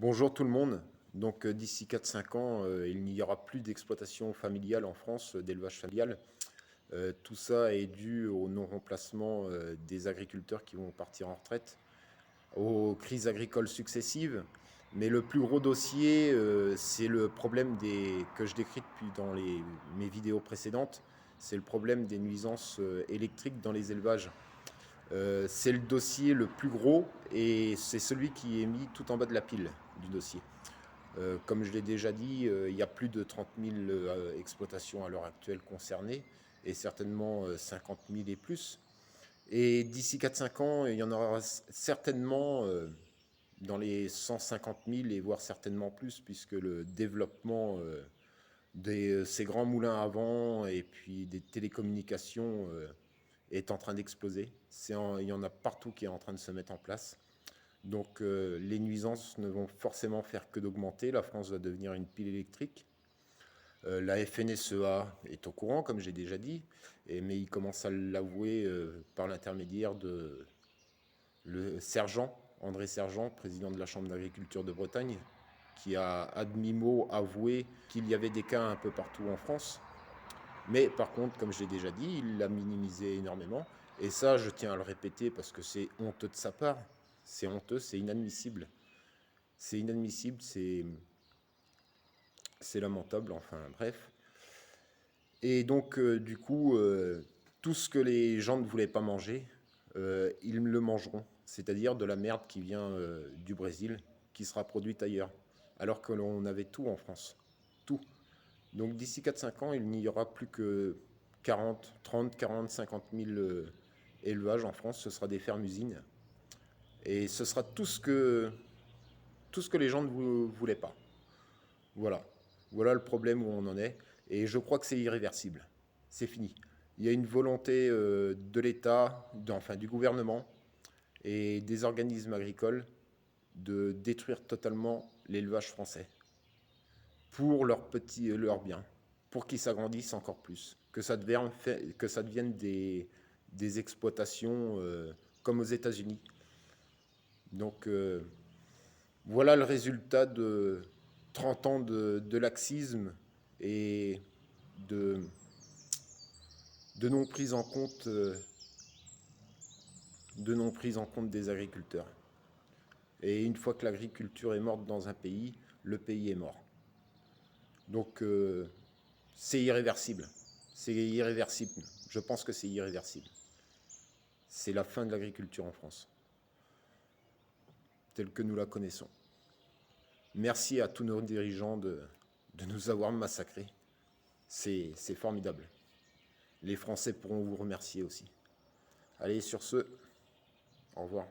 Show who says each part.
Speaker 1: Bonjour tout le monde. Donc d'ici 4-5 ans, il n'y aura plus d'exploitation familiale en France, d'élevage familial. Tout ça est dû au non-remplacement des agriculteurs qui vont partir en retraite, aux crises agricoles successives. Mais le plus gros dossier, c'est le problème que je décris depuis dans mes vidéos précédentes. C'est le problème des nuisances électriques dans les élevages. C'est le dossier le plus gros et c'est celui qui est mis tout en bas de la pile du dossier. Comme je l'ai déjà dit, il y a plus de 30 000 exploitations à l'heure actuelle concernées et certainement 50 000 et plus. Et d'ici 4-5 ans, il y en aura certainement dans les 150 000 et voire certainement plus, puisque le développement de ces grands moulins à vent et puis des télécommunications est en train d'exploser. Il y en a partout qui est en train de se mettre en place. Donc les nuisances ne vont forcément faire que d'augmenter. La France va devenir une pile électrique. La FNSEA est au courant, comme j'ai déjà dit, mais il commence à l'avouer par l'intermédiaire de le sergent, André Sergent, président de la Chambre d'agriculture de Bretagne, qui a à demi-mot avoué qu'il y avait des cas un peu partout en France. Mais par contre, comme je l'ai déjà dit, il l'a minimisé énormément. Et ça, je tiens à le répéter parce que c'est honteux de sa part. C'est honteux, c'est inadmissible. C'est inadmissible, c'est lamentable, enfin bref. Et donc, du coup, tout ce que les gens ne voulaient pas manger, ils le mangeront. C'est-à-dire de la merde qui vient du Brésil, qui sera produite ailleurs. Alors que l'on avait tout en France. Tout. Donc d'ici 4-5 ans, il n'y aura plus que 40, 30, 40, 50 000 élevages en France. Ce sera des fermes-usines. Et ce sera tout ce que les gens ne voulaient pas. Voilà. Voilà le problème où on en est. Et je crois que c'est irréversible. C'est fini. Il y a une volonté de l'État, enfin du gouvernement et des organismes agricoles de détruire totalement l'élevage français pour leurs biens, pour qu'ils s'agrandissent encore plus, que ça devienne des exploitations comme aux États-Unis. Donc voilà le résultat de 30 ans de laxisme et de, de non prise en compte des agriculteurs. Et une fois que l'agriculture est morte dans un pays, le pays est mort. Donc c'est irréversible. C'est irréversible. Je pense que c'est irréversible. C'est la fin de l'agriculture en France, telle que nous la connaissons. Merci à tous nos dirigeants de nous avoir massacrés. C'est formidable. Les Français pourront vous remercier aussi. Allez, sur ce, au revoir.